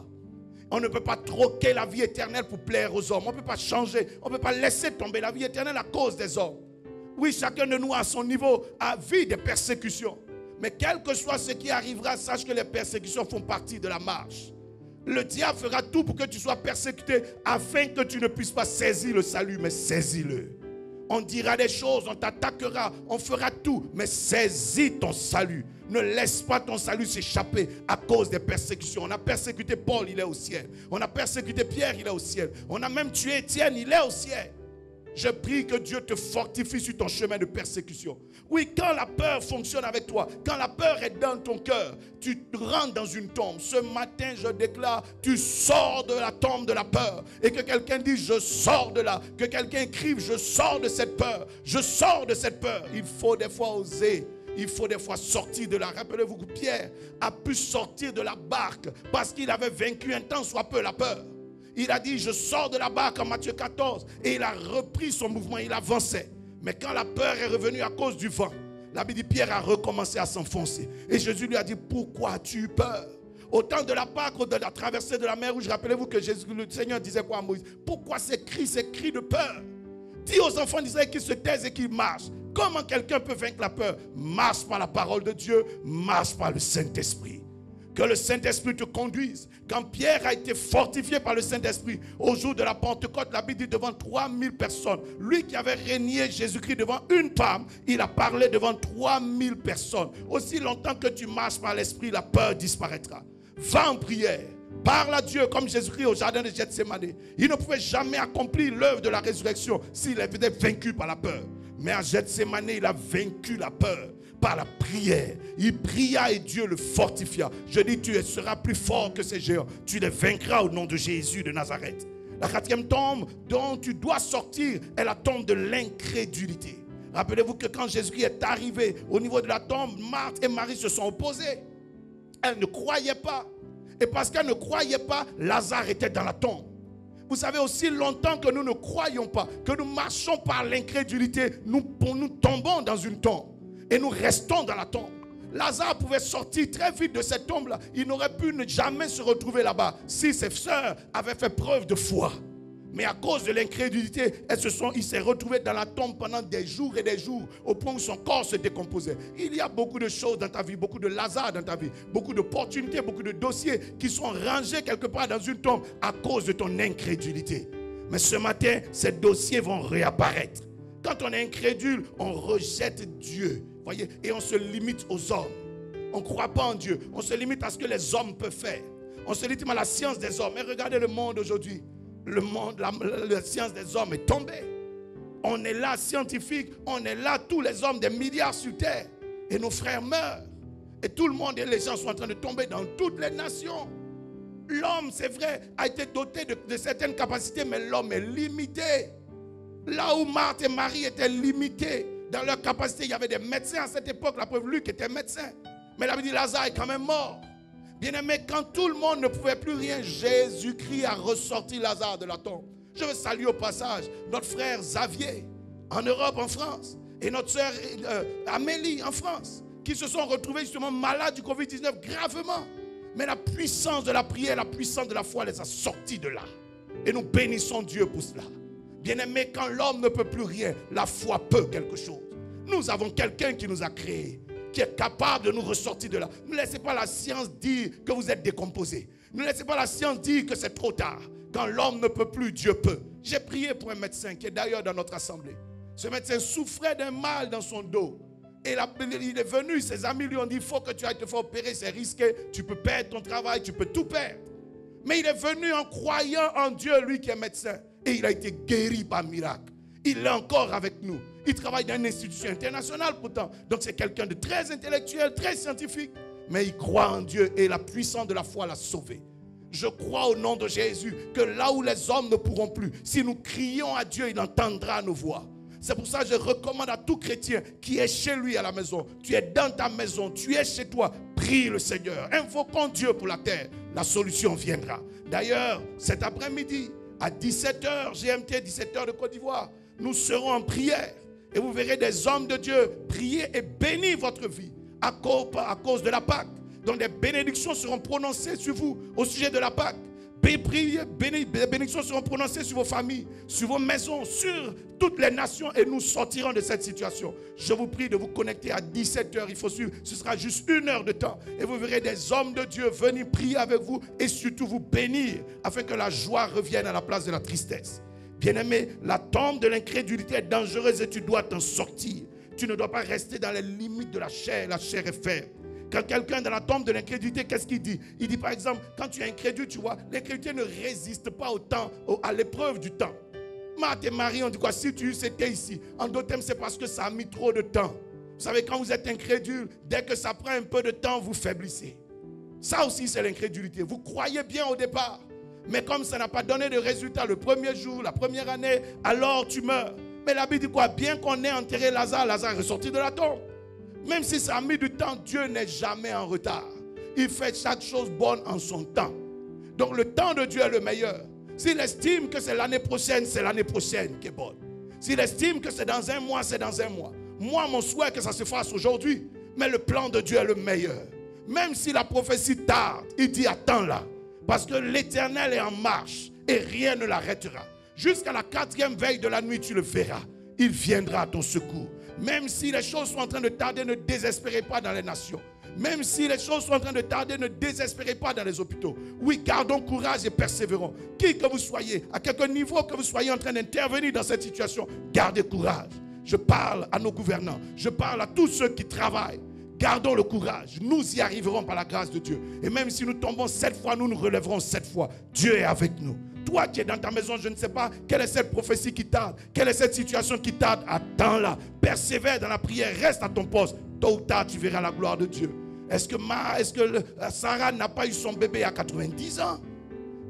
On ne peut pas troquer la vie éternelle pour plaire aux hommes. On ne peut pas changer. On ne peut pas laisser tomber la vie éternelle à cause des hommes. Oui, chacun de nous à son niveau a vu des persécutions. Mais quel que soit ce qui arrivera, sache que les persécutions font partie de la marche. Le diable fera tout pour que tu sois persécuté afin que tu ne puisses pas saisir le salut, mais saisis-le. On dira des choses, on t'attaquera, on fera tout, mais saisis ton salut. Ne laisse pas ton salut s'échapper à cause des persécutions. On a persécuté Paul, il est au ciel. On a persécuté Pierre, il est au ciel. On a même tué Étienne, il est au ciel. Je prie que Dieu te fortifie sur ton chemin de persécution. Oui, quand la peur fonctionne avec toi, quand la peur est dans ton cœur, tu rentres dans une tombe. Ce matin, je déclare, tu sors de la tombe de la peur. Et que quelqu'un dise, je sors de là. Que quelqu'un écrive, je sors de cette peur. Je sors de cette peur. Il faut des fois oser. Il faut des fois sortir de là. Rappelez-vous que Pierre a pu sortir de la barque parce qu'il avait vaincu un tant soit peu la peur. Il a dit, je sors de la barque en Matthieu 14. Et il a repris son mouvement, il avançait. Mais quand la peur est revenue à cause du vent, la Bible dit, Pierre a recommencé à s'enfoncer. Et Jésus lui a dit, pourquoi as-tu eu peur? Au temps de la Pâque, de la traversée de la mer Rouge, rappelez-vous que Jésus, le Seigneur disait quoi à Moïse? Pourquoi ces cris de peur? Dis aux enfants d'Israël qu'ils se taisent et qu'ils marchent. Comment quelqu'un peut vaincre la peur? Marche par la parole de Dieu, marche par le Saint-Esprit. Que le Saint-Esprit te conduise. Quand Pierre a été fortifié par le Saint-Esprit, au jour de la Pentecôte, la Bible dit devant 3000 personnes. Lui qui avait régné Jésus-Christ devant une femme, il a parlé devant 3000 personnes. Aussi longtemps que tu marches par l'Esprit, la peur disparaîtra. Va en prière. Parle à Dieu comme Jésus-Christ au jardin de Gethsémane. Il ne pouvait jamais accomplir l'œuvre de la résurrection s'il était vaincu par la peur. Mais à Gethsémane, il a vaincu la peur. Par la prière, il pria et Dieu le fortifia. Je dis, tu seras plus fort que ces géants. Tu les vaincras au nom de Jésus de Nazareth. La quatrième tombe dont tu dois sortir est la tombe de l'incrédulité. Rappelez-vous que quand Jésus-Christ est arrivé au niveau de la tombe, Marthe et Marie se sont opposées. Elles ne croyaient pas. Et parce qu'elles ne croyaient pas, Lazare était dans la tombe. Vous savez, aussi longtemps que nous ne croyons pas, que nous marchons par l'incrédulité, nous tombons dans une tombe. Et nous restons dans la tombe. Lazare pouvait sortir très vite de cette tombe-là. Il n'aurait pu ne jamais se retrouver là-bas si ses sœurs avaient fait preuve de foi. Mais à cause de l'incrédulité, il s'est retrouvé dans la tombe pendant des jours et des jours, au point où son corps se décomposait. Il y a beaucoup de choses dans ta vie, beaucoup de Lazare dans ta vie, beaucoup d'opportunités, beaucoup de dossiers qui sont rangés quelque part dans une tombe à cause de ton incrédulité. Mais ce matin, ces dossiers vont réapparaître. Quand on est incrédule, on rejette Dieu. Voyez, et on se limite aux hommes. On ne croit pas en Dieu. On se limite à ce que les hommes peuvent faire. On se limite à la science des hommes. Et regardez le monde aujourd'hui. Le monde, la science des hommes est tombée. On est là, scientifiques. On est là, tous les hommes, des milliards sur terre. Et nos frères meurent. Et tout le monde et les gens sont en train de tomber dans toutes les nations. L'homme, c'est vrai, a été doté de certaines capacités, mais l'homme est limité. Là où Marthe et Marie étaient limités Dans leur capacité, il y avait des médecins à cette époque. La preuve, Luc était médecin. Mais il avait dit, Lazare est quand même mort. Bien-aimé, quand tout le monde ne pouvait plus rien, Jésus-Christ a ressorti Lazare de la tombe. Je veux saluer au passage notre frère Xavier en Europe, en France, et notre sœur Amélie en France, qui se sont retrouvés justement malades du Covid-19 gravement. Mais la puissance de la prière, la puissance de la foi les a sortis de là. Et nous bénissons Dieu pour cela. Bien-aimé, quand l'homme ne peut plus rien, la foi peut quelque chose. Nous avons quelqu'un qui nous a créés, qui est capable de nous ressortir de là. Ne laissez pas la science dire que vous êtes décomposé. Ne laissez pas la science dire que c'est trop tard. Quand l'homme ne peut plus, Dieu peut. J'ai prié pour un médecin qui est d'ailleurs dans notre assemblée. Ce médecin souffrait d'un mal dans son dos. Et il est venu, ses amis lui ont dit, il faut que tu ailles te faire opérer, c'est risqué, tu peux perdre ton travail, tu peux tout perdre. Mais il est venu en croyant en Dieu, lui qui est médecin. Et il a été guéri par miracle. Il est encore avec nous. Il travaille dans une institution internationale pourtant. Donc c'est quelqu'un de très intellectuel, très scientifique. Mais il croit en Dieu et la puissance de la foi l'a sauvé. Je crois au nom de Jésus que là où les hommes ne pourront plus, si nous crions à Dieu, il entendra nos voix. C'est pour ça que je recommande à tout chrétien qui est chez lui à la maison, tu es dans ta maison, tu es chez toi, prie le Seigneur. Invoquons Dieu pour la terre, la solution viendra. D'ailleurs, cet après-midi, à 17h, GMT, 17h de Côte d'Ivoire, nous serons en prière. Et vous verrez des hommes de Dieu prier et bénir votre vie à cause de la Pâque. Donc des bénédictions seront prononcées sur vous au sujet de la Pâque. Des bénédictions seront prononcées sur vos familles, sur vos maisons, sur toutes les nations et nous sortirons de cette situation. Je vous prie de vous connecter à 17h, il faut suivre, ce sera juste 1 heure de temps. Et vous verrez des hommes de Dieu venir prier avec vous et surtout vous bénir afin que la joie revienne à la place de la tristesse. Bien-aimé, la tombe de l'incrédulité est dangereuse et tu dois t'en sortir. Tu ne dois pas rester dans les limites de la chair est faible. Quand quelqu'un est dans la tombe de l'incrédulité, qu'est-ce qu'il dit? Il dit par exemple, quand tu es incrédule, tu vois, l'incrédulité ne résiste pas au temps, à l'épreuve du temps. Marthe et Marie, on dit quoi? Si tu étais ici, en d'autres termes, c'est parce que ça a mis trop de temps. Vous savez, quand vous êtes incrédule, dès que ça prend un peu de temps, vous faiblissez. Ça aussi, c'est l'incrédulité. Vous croyez bien au départ, mais comme ça n'a pas donné de résultat le premier jour, la première année, alors tu meurs. Mais la Bible dit quoi? Bien qu'on ait enterré Lazare, Lazare est ressorti de la tombe. Même si ça a mis du temps, Dieu n'est jamais en retard. Il fait chaque chose bonne en son temps. Donc le temps de Dieu est le meilleur. S'il estime que c'est l'année prochaine qui est bonne. S'il estime que c'est dans un mois, c'est dans un mois. Moi, mon souhait est que ça se fasse aujourd'hui. Mais le plan de Dieu est le meilleur. Même si la prophétie tarde, il dit attends là. Parce que l'Éternel est en marche et rien ne l'arrêtera. Jusqu'à la 4e veille de la nuit, tu le verras. Il viendra à ton secours. Même si les choses sont en train de tarder, ne désespérez pas dans les nations. Même si les choses sont en train de tarder, ne désespérez pas dans les hôpitaux. Oui, gardons courage et persévérons. Qui que vous soyez, à quelque niveau que vous soyez en train d'intervenir dans cette situation, gardez courage. Je parle à nos gouvernants. Je parle à tous ceux qui travaillent. Gardons le courage. Nous y arriverons par la grâce de Dieu. Et même si nous tombons 7 fois, nous nous relèverons 7 fois. Dieu est avec nous. Toi qui es dans ta maison, je ne sais pas quelle est cette prophétie qui tarde, quelle est cette situation qui tarde. Attends-la, persévère dans la prière, reste à ton poste. Tôt ou tard, tu verras la gloire de Dieu. Est-ce que Sarah n'a pas eu son bébé à 90 ans?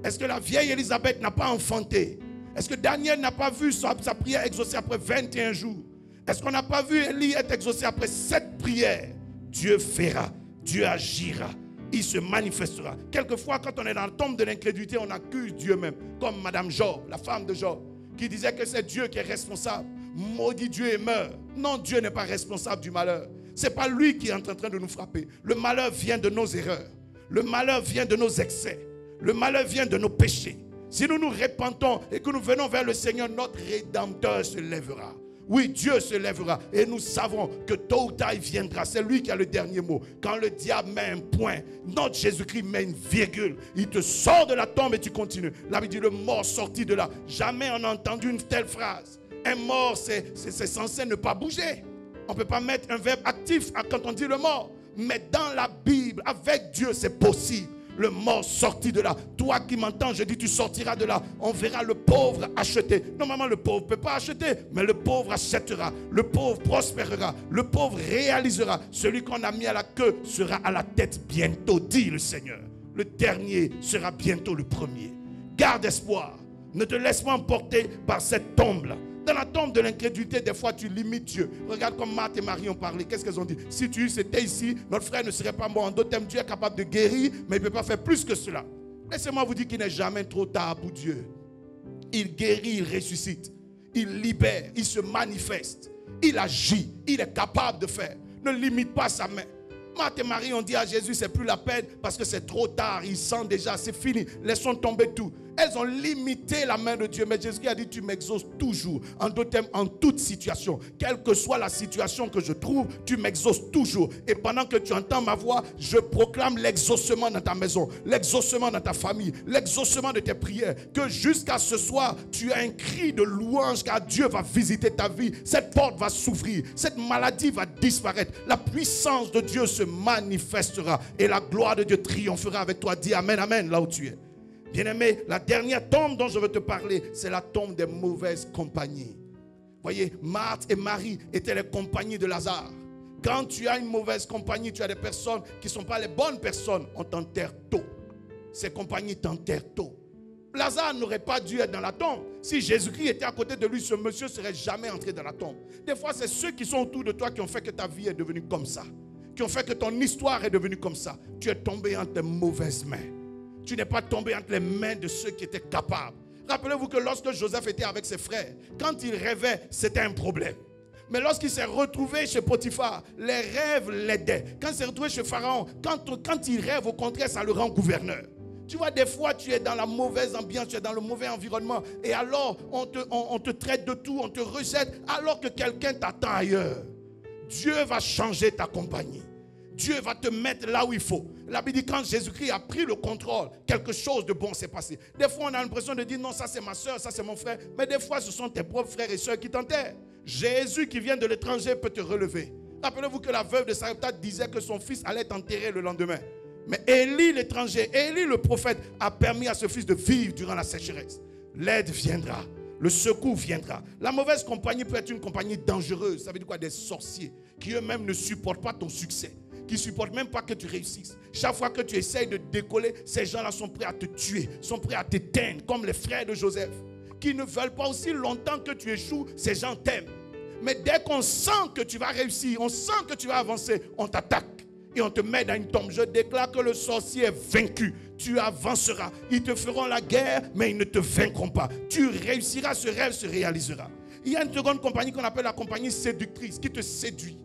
Est-ce que la vieille Élisabeth n'a pas enfanté? Est-ce que Daniel n'a pas vu sa prière exaucée après 21 jours? Est-ce qu'on n'a pas vu Élie être exaucé après 7 prières? Dieu fera, Dieu agira. Il se manifestera. Quelquefois, quand on est dans la tombe de l'incrédulité, on accuse Dieu même. Comme Madame Job, la femme de Job, qui disait que c'est Dieu qui est responsable. Maudit Dieu et meurt. Non, Dieu n'est pas responsable du malheur. Ce n'est pas lui qui est en train de nous frapper. Le malheur vient de nos erreurs. Le malheur vient de nos excès. Le malheur vient de nos péchés. Si nous nous repentons et que nous venons vers le Seigneur, notre Rédempteur se lèvera. Oui, Dieu se lèvera et nous savons que tôt ou tard il viendra. C'est lui qui a le dernier mot. Quand le diable met un point, notre Jésus-Christ met une virgule. Il te sort de la tombe et tu continues. La Bible dit le mort sorti de là. Jamais on a entendu une telle phrase. Un mort, c'est censé ne pas bouger. On ne peut pas mettre un verbe actif quand on dit le mort. Mais dans la Bible, avec Dieu, c'est possible. Le mort sorti de là. Toi qui m'entends, je dis tu sortiras de là. On verra le pauvre acheter. Normalement le pauvre ne peut pas acheter, mais le pauvre achètera. Le pauvre prospérera. Le pauvre réalisera. Celui qu'on a mis à la queue sera à la tête bientôt, dit le Seigneur. Le dernier sera bientôt le premier. Garde espoir. Ne te laisse pas emporter par cette tombe-là. Dans la tombe de l'incrédulité, des fois, tu limites Dieu. Regarde comme Marthe et Marie ont parlé. Qu'est-ce qu'elles ont dit? Si tu étais ici, notre frère ne serait pas mort. En d'autres termes, Dieu est capable de guérir, mais il ne peut pas faire plus que cela. Laissez-moi vous dire qu'il n'est jamais trop tard pour Dieu. Il guérit, il ressuscite. Il libère, il se manifeste. Il agit, il est capable de faire. Ne limite pas sa main. Marthe et Marie ont dit à Jésus, c'est plus la peine parce que c'est trop tard. Ils sentent déjà, c'est fini. Laissons tomber tout. Elles ont limité la main de Dieu. Mais Jésus a dit, tu m'exauces toujours. En d'autres termes, en toute situation. Quelle que soit la situation que je trouve, tu m'exauces toujours. Et pendant que tu entends ma voix, je proclame l'exaucement dans ta maison, l'exaucement dans ta famille, l'exaucement de tes prières. Que jusqu'à ce soir, tu as un cri de louange car Dieu va visiter ta vie. Cette porte va s'ouvrir. Cette maladie va disparaître. La puissance de Dieu se manifestera. Et la gloire de Dieu triomphera avec toi. Dis amen, amen, là où tu es. Bien-aimé, la dernière tombe dont je veux te parler, c'est la tombe des mauvaises compagnies. Voyez, Marthe et Marie étaient les compagnies de Lazare. Quand tu as une mauvaise compagnie, tu as des personnes qui ne sont pas les bonnes personnes, on t'enterre tôt. Ces compagnies t'enterrent tôt. Lazare n'aurait pas dû être dans la tombe. Si Jésus-Christ était à côté de lui, ce monsieur ne serait jamais entré dans la tombe. Des fois, c'est ceux qui sont autour de toi qui ont fait que ta vie est devenue comme ça. Qui ont fait que ton histoire est devenue comme ça. Tu es tombé entre de mauvaises mains. Tu n'es pas tombé entre les mains de ceux qui étaient capables. Rappelez-vous que lorsque Joseph était avec ses frères, quand il rêvait, c'était un problème. Mais lorsqu'il s'est retrouvé chez Potiphar, les rêves l'aidaient. Quand il s'est retrouvé chez Pharaon, quand il rêve, au contraire, ça le rend gouverneur. Tu vois, des fois, tu es dans la mauvaise ambiance, tu es dans le mauvais environnement. Et alors, on te traite de tout, on te rejette, alors que quelqu'un t'attend ailleurs. Dieu va changer ta compagnie. Dieu va te mettre là où il faut. La Bible dit quand Jésus-Christ a pris le contrôle, quelque chose de bon s'est passé. Des fois, on a l'impression de dire non, ça c'est ma soeur, ça c'est mon frère. Mais des fois, ce sont tes propres frères et soeurs qui t'enterrent. Jésus qui vient de l'étranger peut te relever. Rappelez-vous que la veuve de Sarepta disait que son fils allait être enterré le lendemain. Mais Élie l'étranger, Élie le prophète a permis à ce fils de vivre durant la sécheresse. L'aide viendra. Le secours viendra. La mauvaise compagnie peut être une compagnie dangereuse. Ça veut dire quoi? Des sorciers qui eux-mêmes ne supportent pas ton succès. Qui ne supportent même pas que tu réussisses. Chaque fois que tu essayes de décoller, ces gens-là sont prêts à te tuer, sont prêts à t'éteindre, comme les frères de Joseph, qui ne veulent pas aussi longtemps que tu échoues, ces gens t'aiment. Mais dès qu'on sent que tu vas réussir, on sent que tu vas avancer, on t'attaque et on te met dans une tombe. Je déclare que le sorcier est vaincu. Tu avanceras. Ils te feront la guerre, mais ils ne te vaincront pas. Tu réussiras, ce rêve se réalisera. Il y a une seconde compagnie qu'on appelle la compagnie séductrice, qui te séduit,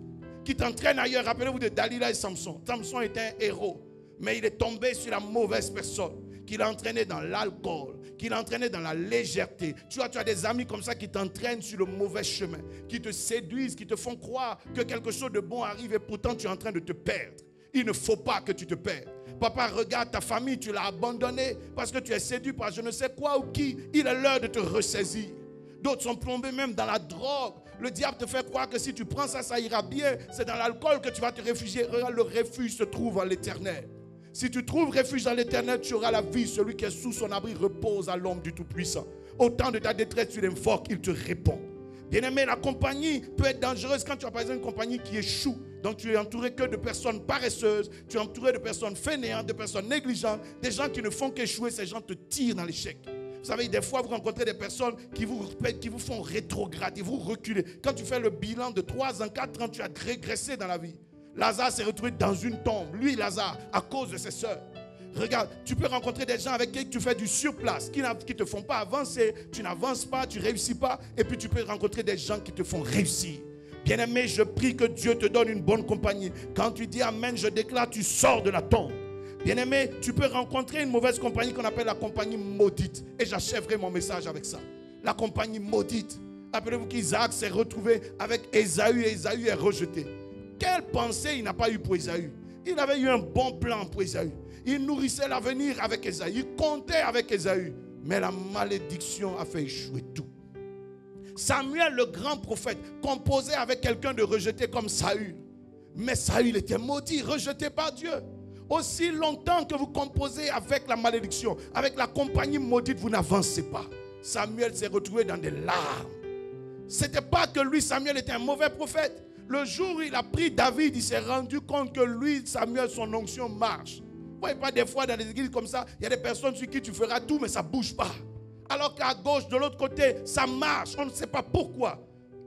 qui t'entraîne ailleurs. Rappelez-vous de Dalila et Samson. Samson était un héros, mais il est tombé sur la mauvaise personne, qui l'a entraîné dans l'alcool, qui l'a entraîné dans la légèreté. Tu as des amis comme ça qui t'entraînent sur le mauvais chemin, qui te séduisent, qui te font croire que quelque chose de bon arrive et pourtant tu es en train de te perdre. Il ne faut pas que tu te perdes. Papa, regarde ta famille, tu l'as abandonnée parce que tu es séduit par je ne sais quoi ou qui. Il est l'heure de te ressaisir. D'autres sont plombés même dans la drogue. Le diable te fait croire que si tu prends ça, ça ira bien. C'est dans l'alcool que tu vas te réfugier. Regarde, le refuge se trouve en l'Éternel. Si tu trouves refuge dans l'Éternel, tu auras la vie. Celui qui est sous son abri repose à l'ombre du Tout-Puissant. Au temps de ta détresse, tu l'invoques, il te répond. Bien-aimé, la compagnie peut être dangereuse quand tu as par exemple une compagnie qui échoue. Donc tu es entouré que de personnes paresseuses, tu es entouré de personnes fainéantes, de personnes négligentes, des gens qui ne font qu'échouer, ces gens te tirent dans l'échec. Vous savez, des fois, vous rencontrez des personnes qui vous font rétrograder, vous reculez. Quand tu fais le bilan de 3 ans, 4 ans, tu as régressé dans la vie. Lazare s'est retrouvé dans une tombe. Lui, Lazare, à cause de ses sœurs. Regarde, tu peux rencontrer des gens avec qui tu fais du surplace, qui ne te font pas avancer. Tu n'avances pas, tu ne réussis pas. Et puis tu peux rencontrer des gens qui te font réussir. Bien-aimé, je prie que Dieu te donne une bonne compagnie. Quand tu dis Amen, je déclare, tu sors de la tombe. Bien-aimé, tu peux rencontrer une mauvaise compagnie qu'on appelle la compagnie maudite. Et j'achèverai mon message avec ça. La compagnie maudite. Rappelez-vous qu'Isaac s'est retrouvé avec Ésaü et Ésaü est rejeté. Quelle pensée il n'a pas eu pour Ésaü? Il avait eu un bon plan pour Ésaü. Il nourrissait l'avenir avec Ésaü. Il comptait avec Ésaü. Mais la malédiction a fait échouer tout. Samuel, le grand prophète, composait avec quelqu'un de rejeté comme Saül. Mais Saül était maudit, rejeté par Dieu. Aussi longtemps que vous composez avec la malédiction, avec la compagnie maudite, vous n'avancez pas. Samuel s'est retrouvé dans des larmes. Ce n'était pas que lui, Samuel, était un mauvais prophète. Le jour où il a pris David, il s'est rendu compte que lui, Samuel, son onction marche. Vous ne voyez pas des fois dans les églises comme ça, il y a des personnes sur qui tu feras tout, mais ça ne bouge pas. Alors qu'à gauche, de l'autre côté, ça marche. On ne sait pas pourquoi.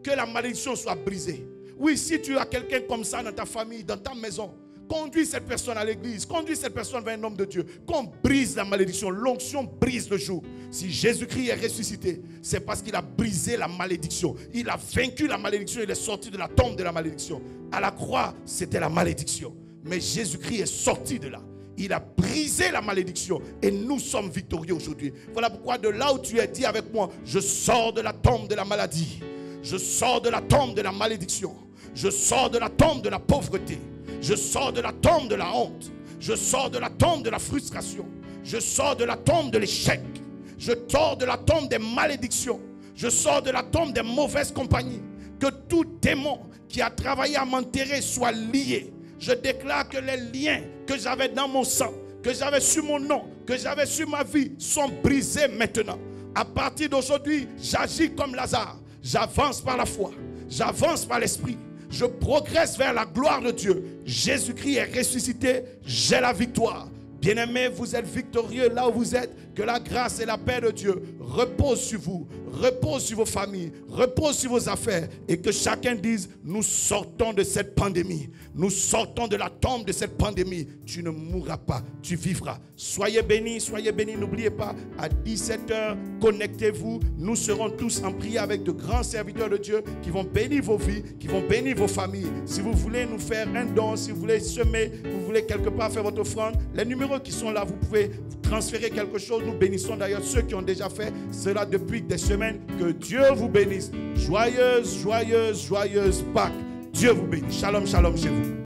Que la malédiction soit brisée. Oui, si tu as quelqu'un comme ça dans ta famille, dans ta maison, conduis cette personne à l'église, conduis cette personne vers un homme de Dieu. Qu'on brise la malédiction, l'onction brise le joug. Si Jésus-Christ est ressuscité, c'est parce qu'il a brisé la malédiction. Il a vaincu la malédiction, il est sorti de la tombe de la malédiction. À la croix, c'était la malédiction. Mais Jésus-Christ est sorti de là. Il a brisé la malédiction et nous sommes victorieux aujourd'hui. Voilà pourquoi de là où tu es, dis avec moi, je sors de la tombe de la maladie. Je sors de la tombe de la malédiction. Je sors de la tombe de la pauvreté. Je sors de la tombe de la honte. Je sors de la tombe de la frustration. Je sors de la tombe de l'échec. Je sors de la tombe des malédictions. Je sors de la tombe des mauvaises compagnies. Que tout démon qui a travaillé à m'enterrer soit lié. Je déclare que les liens que j'avais dans mon sang, que j'avais sur mon nom, que j'avais sur ma vie sont brisés maintenant. À partir d'aujourd'hui, j'agis comme Lazare. J'avance par la foi. J'avance par l'esprit. Je progresse vers la gloire de Dieu. Jésus-Christ est ressuscité. J'ai la victoire. Bien-aimés, vous êtes victorieux là où vous êtes. Que la grâce et la paix de Dieu reposent sur vous, reposent sur vos familles, reposent sur vos affaires. Et que chacun dise, nous sortons de cette pandémie. Nous sortons de la tombe de cette pandémie. Tu ne mourras pas, tu vivras. Soyez bénis, soyez bénis. N'oubliez pas, à 17h, connectez-vous. Nous serons tous en prière avec de grands serviteurs de Dieu qui vont bénir vos vies, qui vont bénir vos familles. Si vous voulez nous faire un don, si vous voulez semer, vous voulez quelque part faire votre offrande, les numéros qui sont là, vous pouvez transférer quelque chose. Nous bénissons d'ailleurs ceux qui ont déjà fait cela depuis des semaines. Que Dieu vous bénisse. Joyeuse, joyeuse, joyeuse Pâques. Dieu vous bénisse. Shalom, shalom chez vous.